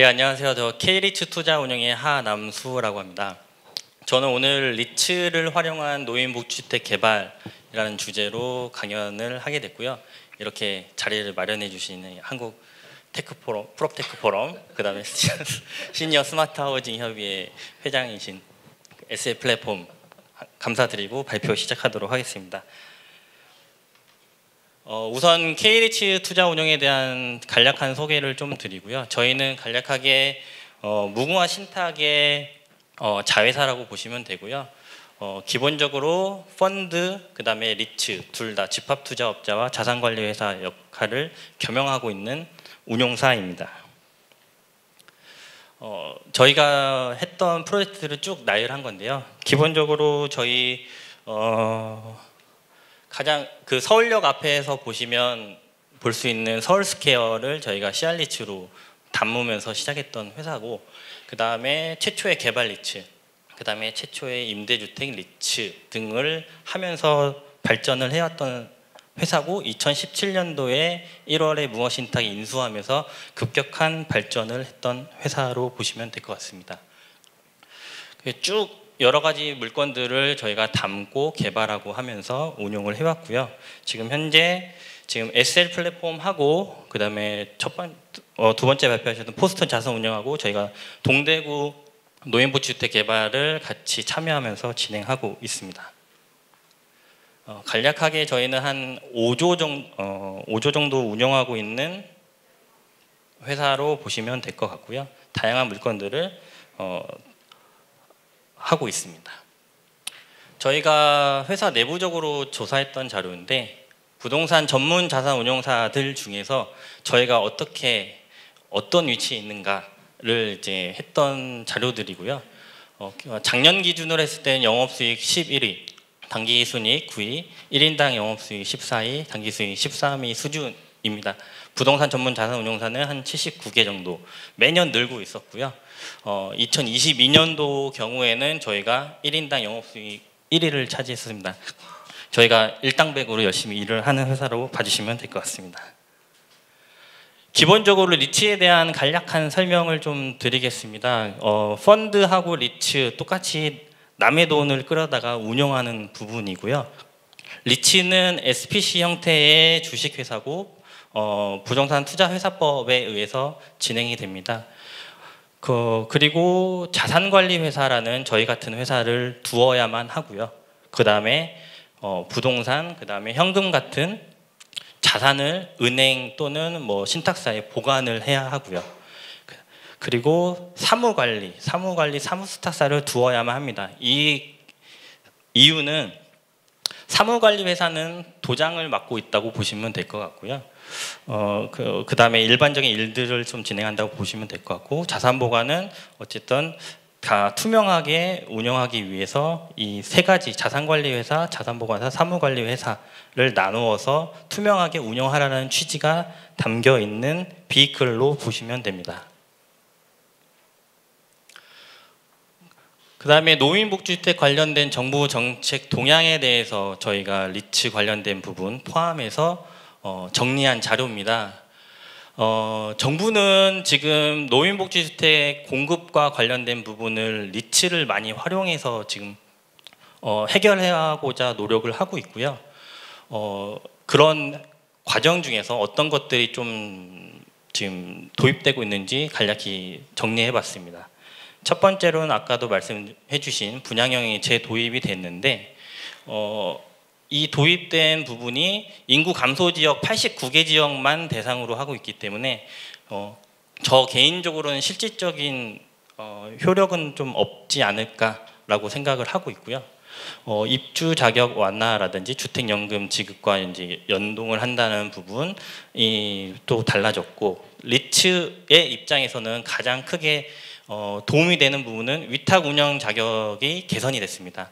안녕하세요. 저 K리츠 투자 운영의 하남수라고 합니다. 저는 오늘 리츠를 활용한 노인복지주택 개발이라는 주제로 강연을 하게 됐고요. 이렇게 자리를 마련해 주시는 한국 테크포럼, 프롭테크포럼, 그 다음에 시니어 스마트 하우징 협의회 회장이신 SF 플랫폼 감사드리고 발표 시작하도록 하겠습니다. 우선 K리츠 투자 운영에 대한 간략한 소개를 좀 드리고요. 저희는 간략하게 무궁화 신탁의 자회사라고 보시면 되고요. 기본적으로 펀드, 그 다음에 리츠 둘 다 집합투자업자와 자산관리회사 역할을 겸용하고 있는 운용사입니다. 저희가 했던 프로젝트를 쭉 나열한 건데요. 기본적으로 저희 가장 그 서울역 앞에서 보시면 볼 수 있는 서울스퀘어를 저희가 시알리츠로 담으면서 시작했던 회사고, 그 다음에 최초의 개발 리츠, 그 다음에 최초의 임대주택 리츠 등을 하면서 발전을 해왔던 회사고, 2017년도에 1월에 무허신탁이 인수하면서 급격한 발전을 했던 회사로 보시면 될 것 같습니다. 쭉 여러 가지 물건들을 저희가 담고 개발하고 하면서 운용을 해왔고요. 지금 현재 SL 플랫폼하고, 그 다음에 두 번째 발표하셨던 포스턴 자산 운영하고 저희가 동대구 노인복지주택 개발을 같이 참여하면서 진행하고 있습니다. 간략하게 저희는 한 5조 정도 운영하고 있는 회사로 보시면 될 것 같고요. 다양한 물건들을 하고 있습니다. 저희가 회사 내부적으로 조사했던 자료인데, 부동산 전문 자산 운용사들 중에서 저희가 어떤 위치에 있는가를 이제 했던 자료들이고요. 작년 기준으로 했을 때는 영업수익 11위, 당기순이익 9위, 1인당 영업수익 14위, 당기수익 13위 수준입니다. 부동산 전문 자산 운용사는 한 79개 정도 매년 늘고 있었고요. 2022년도 경우에는 저희가 1인당 영업수익 1위를 차지했습니다. 저희가 일당백으로 열심히 일을 하는 회사로 봐주시면 될 것 같습니다. 기본적으로 리츠에 대한 간략한 설명을 좀 드리겠습니다. 펀드하고 리츠 똑같이 남의 돈을 끌어다가 운영하는 부분이고요. 리츠는 SPC 형태의 주식회사고 부동산 투자회사법에 의해서 진행이 됩니다. 그리고 자산관리회사라는 저희 같은 회사를 두어야만 하고요. 그 다음에 부동산, 그 다음에 현금 같은 자산을 은행 또는 신탁사에 보관을 해야 하고요. 그리고 사무관리, 사무스탁사를 두어야만 합니다. 이 이유는 사무관리회사는 도장을 맡고 있다고 보시면 될 것 같고요. 그 다음에 일반적인 일들을 좀 진행한다고 보시면 될 것 같고, 자산보관은 어쨌든 다 투명하게 운영하기 위해서 이 세 가지 자산관리회사, 자산보관사, 사무관리회사를 나누어서 투명하게 운영하라는 취지가 담겨 있는 비이클로 보시면 됩니다. 그 다음에 노인복지주택 관련된 정부 정책 동향에 대해서 저희가 리츠 관련된 부분 포함해서 정리한 자료입니다. 정부는 지금 노인복지주택 공급과 관련된 부분을 리츠를 많이 활용해서 지금 해결하고자 노력을 하고 있고요. 그런 과정 중에서 어떤 것들이 좀 지금 도입되고 있는지 간략히 정리해 봤습니다. 첫 번째로는 아까도 말씀해 주신 분양형이 재도입이 됐는데, 이 도입된 부분이 인구 감소 지역 89개 지역만 대상으로 하고 있기 때문에 저 개인적으로는 실질적인 효력은 좀 없지 않을까라고 생각을 하고 있고요. 입주 자격 완화라든지 주택연금 지급과 이제 연동을 한다는 부분이 또 달라졌고, 리츠의 입장에서는 가장 크게 도움이 되는 부분은 위탁 운영 자격이 개선이 됐습니다.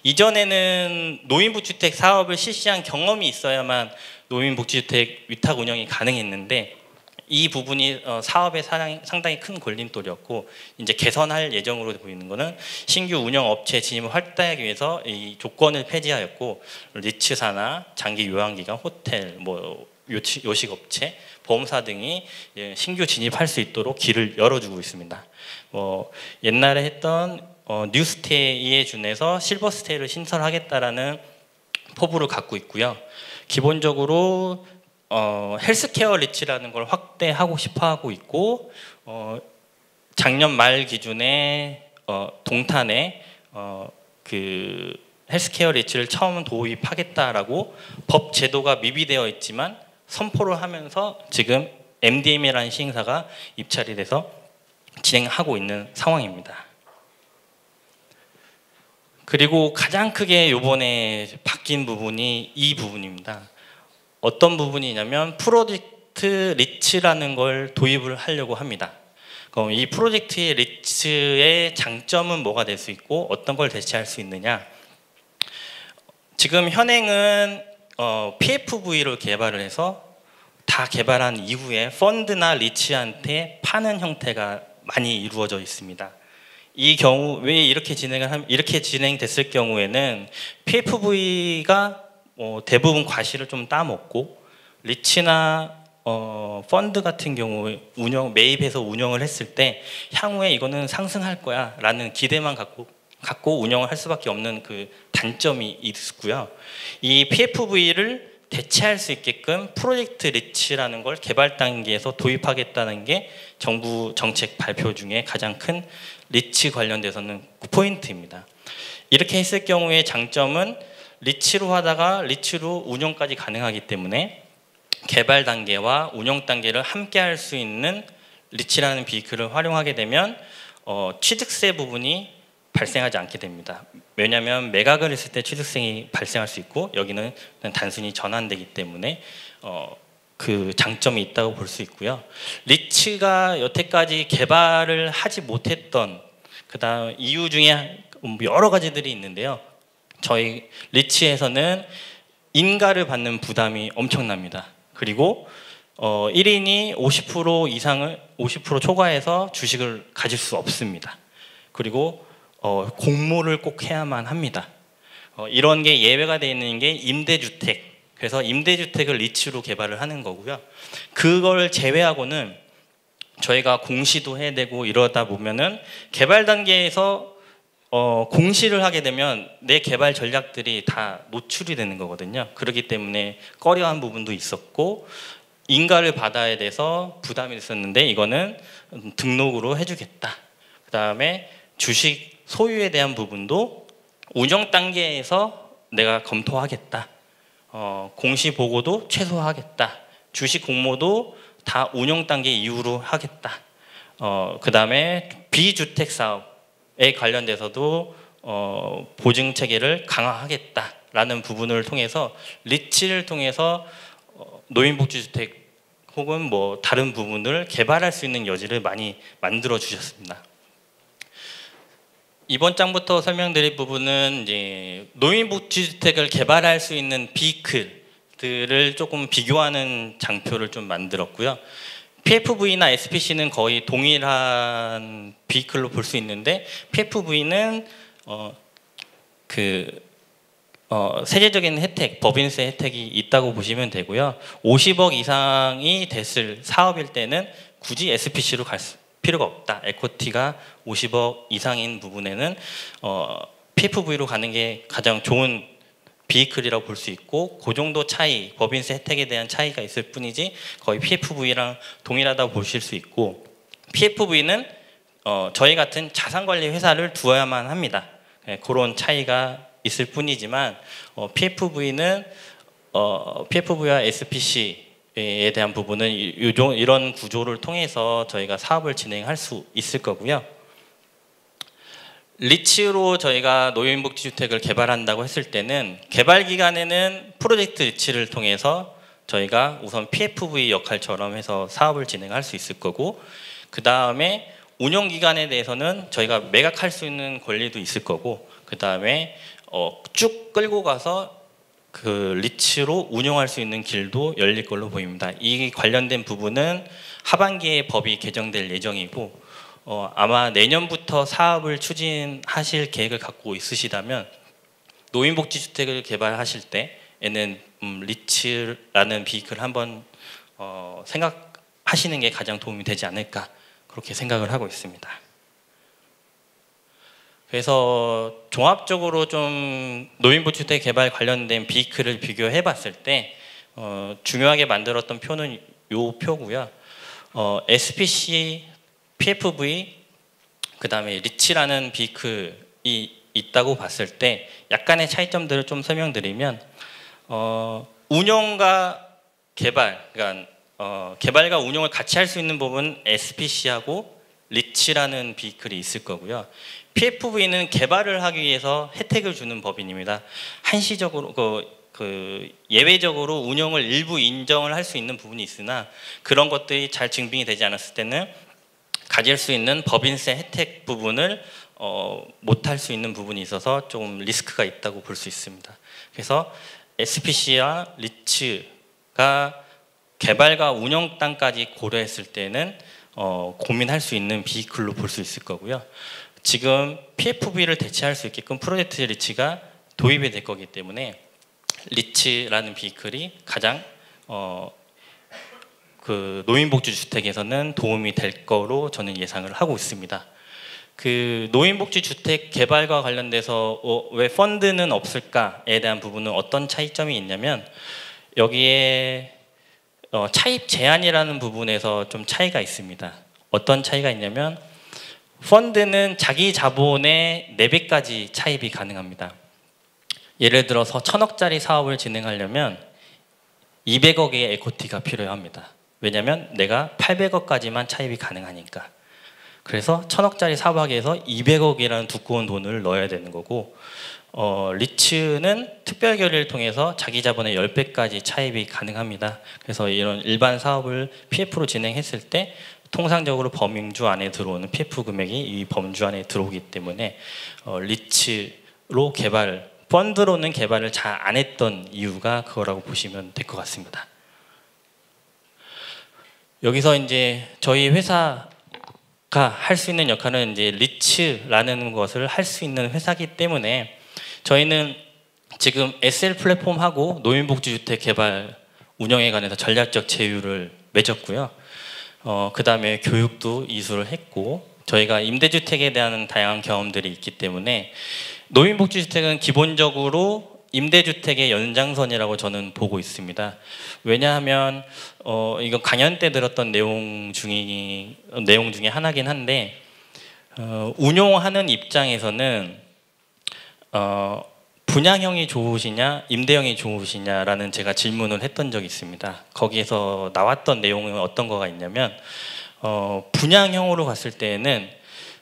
이전에는 노인복지주택 사업을 실시한 경험이 있어야만 노인복지주택 위탁 운영이 가능했는데, 이 부분이 사업에 상당히 큰 걸림돌이었고, 이제 개선할 예정으로 보이는 것은 신규 운영 업체 진입을 확대하기 위해서 이 조건을 폐지하였고, 리츠사나 장기 요양기관, 호텔, 요식업체, 보험사 등이 신규 진입할 수 있도록 길을 열어주고 있습니다. 옛날에 했던 뉴스테이에 준해서 실버스테이를 신설하겠다라는 포부를 갖고 있고요. 기본적으로 헬스케어 리치라는 걸 확대하고 싶어하고 있고, 작년 말 기준에 동탄에 그 헬스케어 리치를 처음 도입하겠다라고 법 제도가 미비되어 있지만 선포를 하면서 지금 MDM이라는 시행사가 입찰이 돼서 진행하고 있는 상황입니다. 그리고 가장 크게 이번에 바뀐 부분이 이 부분입니다. 어떤 부분이냐면 프로젝트 리츠라는 걸 도입을 하려고 합니다. 그럼 이 프로젝트의 리츠의 장점은 뭐가 될 수 있고 어떤 걸 대체할 수 있느냐? 지금 현행은 PFV를 개발을 해서 다 개발한 이후에 펀드나 리츠한테 파는 형태가 많이 이루어져 있습니다. 이 경우 왜 이렇게 진행됐을 경우에는 PFV가 대부분 과실을 좀 따먹고 리츠나 펀드 같은 경우에 매입해서 운영을 했을 때 향후에 이거는 상승할 거야 라는 기대만 갖고 운영을 할 수밖에 없는 그 단점이 있고요. 이 PFV를 대체할 수 있게끔 프로젝트 리츠라는 걸 개발 단계에서 도입하겠다는 게 정부 정책 발표 중에 가장 큰 리츠 관련돼서는 포인트입니다. 이렇게 했을 경우에 장점은 리츠로 하다가 리츠로 운영까지 가능하기 때문에 개발 단계와 운영 단계를 함께 할 수 있는 리츠라는 비클을 활용하게 되면 취득세 부분이 발생하지 않게 됩니다. 왜냐하면 매각을 했을 때 취득세가 발생할 수 있고 여기는 단순히 전환되기 때문에 그 장점이 있다고 볼 수 있고요. 리츠가 여태까지 개발을 하지 못했던 그다음 이유 중에 여러 가지들이 있는데요. 저희 리츠에서는 인가를 받는 부담이 엄청납니다. 그리고 1인이 50% 이상을 50% 초과해서 주식을 가질 수 없습니다. 그리고 공모를 꼭 해야만 합니다. 이런 게 예외가 되어 있는 게 임대주택. 그래서 임대주택을 리츠로 개발을 하는 거고요. 그걸 제외하고는 저희가 공시도 해야 되고 이러다 보면은 개발 단계에서 공시를 하게 되면 내 개발 전략들이 다 노출이 되는 거거든요. 그렇기 때문에 꺼려한 부분도 있었고 인가를 받아야 돼서 부담이 있었는데 이거는 등록으로 해주겠다. 그 다음에 주식 소유에 대한 부분도 운영 단계에서 내가 검토하겠다. 공시 보고도 최소화하겠다. 주식 공모도 다 운영 단계 이후로 하겠다. 그 다음에 비주택 사업에 관련돼서도 보증 체계를 강화하겠다라는 부분을 통해서 리츠를 통해서 노인복지주택 혹은 뭐 다른 부분을 개발할 수 있는 여지를 많이 만들어 주셨습니다. 이번 장부터 설명드릴 부분은 이제 노인복지주택을 개발할 수 있는 비클들을 조금 비교하는 장표를 좀 만들었고요. PFV나 SPC는 거의 동일한 비클로 볼 수 있는데 PFV는 세제적인 혜택, 법인세 혜택이 있다고 보시면 되고요. 50억 이상이 됐을 사업일 때는 굳이 SPC로 갈 필요가 없다. 에코티가 50억 이상인 부분에는 PFV로 가는 게 가장 좋은 비클이라고 볼 수 있고 그 정도 차이, 법인세 혜택에 대한 차이가 있을 뿐이지 거의 PFV랑 동일하다고 보실 수 있고 PFV는 저희 같은 자산관리 회사를 두어야만 합니다. 그런 차이가 있을 뿐이지만 PFV는 PFV와 SPC에 대한 부분은 이런 구조를 통해서 저희가 사업을 진행할 수 있을 거고요. 리츠로 저희가 노인복지주택을 개발한다고 했을 때는 개발 기간에는 프로젝트 리츠를 통해서 저희가 우선 PFV 역할처럼 해서 사업을 진행할 수 있을 거고 그 다음에 운영 기간에 대해서는 저희가 매각할 수 있는 권리도 있을 거고 그 다음에 쭉 끌고 가서 그 리츠로 운영할 수 있는 길도 열릴 걸로 보입니다. 이 관련된 부분은 하반기에 법이 개정될 예정이고 아마 내년부터 사업을 추진하실 계획을 갖고 있으시다면 노인복지주택을 개발하실 때에는 리츠라는 비클을 한번 생각하시는 게 가장 도움이 되지 않을까 그렇게 생각을 하고 있습니다. 그래서 종합적으로 좀 노인복지주택 개발 관련된 비클을 비교해 봤을 때 중요하게 만들었던 표는 요 표고요. SPC, PFV, 그 다음에 리치라는 비클이 있다고 봤을 때 약간의 차이점들을 좀 설명드리면 운영과 개발, 그러니까 개발과 운영을 같이 할 수 있는 부분은 SPC하고 리치라는 비클이 있을 거고요. PFV는 개발을 하기 위해서 혜택을 주는 법인입니다. 한시적으로 예외적으로 운영을 일부 인정을 할 수 있는 부분이 있으나 그런 것들이 잘 증빙이 되지 않았을 때는 가질 수 있는 법인세 혜택 부분을 못할 수 있는 부분이 있어서 좀 리스크가 있다고 볼 수 있습니다. 그래서 SPC와 리츠가 개발과 운영 땅까지 고려했을 때는 고민할 수 있는 비클로 볼 수 있을 거고요. 지금 PFV를 대체할 수 있게끔 프로젝트 리치가 도입이 될 거기 때문에 리츠라는 비클이 가장 그 노인복지주택에서는 도움이 될 거로 저는 예상을 하고 있습니다. 그 노인복지주택 개발과 관련돼서 왜 펀드는 없을까에 대한 부분은 어떤 차이점이 있냐면 여기에 차입 제한이라는 부분에서 좀 차이가 있습니다. 어떤 차이가 있냐면 펀드는 자기 자본의 4배까지 차입이 가능합니다. 예를 들어서 1000억짜리 사업을 진행하려면 200억의 에코티가 필요합니다. 왜냐하면 내가 800억까지만 차입이 가능하니까. 그래서 1000억짜리 사업하기 위해서 200억이라는 두꺼운 돈을 넣어야 되는 거고 리츠는 특별 결의를 통해서 자기 자본의 10배까지 차입이 가능합니다. 그래서 이런 일반 사업을 PF로 진행했을 때 통상적으로 범주 안에 들어오는 PF 금액이 이 범주 안에 들어오기 때문에 리츠로 개발, 펀드로는 개발을 잘 안 했던 이유가 그거라고 보시면 될 것 같습니다. 여기서 이제 저희 회사가 할 수 있는 역할은 이제 리츠라는 것을 할 수 있는 회사이기 때문에 저희는 지금 SL 플랫폼하고 노인복지주택 개발 운영에 관해서 전략적 제휴를 맺었고요. 그 다음에 교육도 이수를 했고 저희가 임대주택에 대한 다양한 경험들이 있기 때문에 노인복지주택은 기본적으로 임대주택의 연장선이라고 저는 보고 있습니다. 왜냐하면 이건 강연 때 들었던 내용 중에 하나긴 한데 운용하는 입장에서는 분양형이 좋으시냐 임대형이 좋으시냐라는 제가 질문을 했던 적이 있습니다. 거기에서 나왔던 내용은 어떤 거가 있냐면 분양형으로 갔을 때에는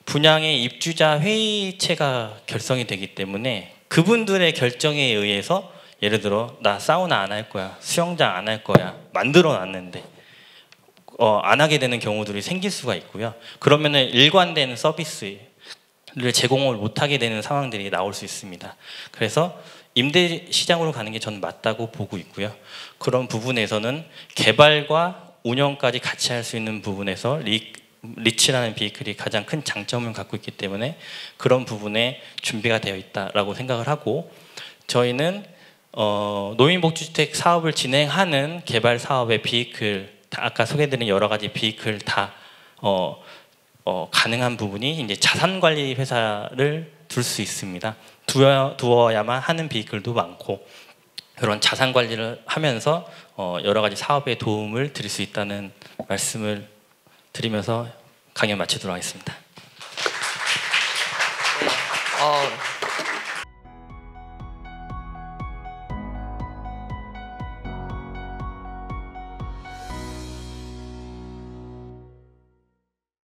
분양의 입주자 회의체가 결성이 되기 때문에 그분들의 결정에 의해서 예를 들어 나 사우나 안 할 거야, 수영장 안 할 거야 만들어 놨는데 안 하게 되는 경우들이 생길 수가 있고요. 그러면은 일관된 서비스를 제공을 못하게 되는 상황들이 나올 수 있습니다. 그래서 임대 시장으로 가는 게 저는 맞다고 보고 있고요. 그런 부분에서는 개발과 운영까지 같이 할 수 있는 부분에서 리치라는 비클이 가장 큰 장점을 갖고 있기 때문에 그런 부분에 준비가 되어 있다라고 생각을 하고 저희는 노인복지주택 사업을 진행하는 개발 사업의 비클 아까 소개드린 여러 가지 비클 다 가능한 부분이 이제 자산관리 회사를 둘 수 있습니다. 두어야만 하는 비클도 많고 그런 자산관리를 하면서 여러 가지 사업에 도움을 드릴 수 있다는 말씀을 드리면서 강연 마치도록 하겠습니다. 네.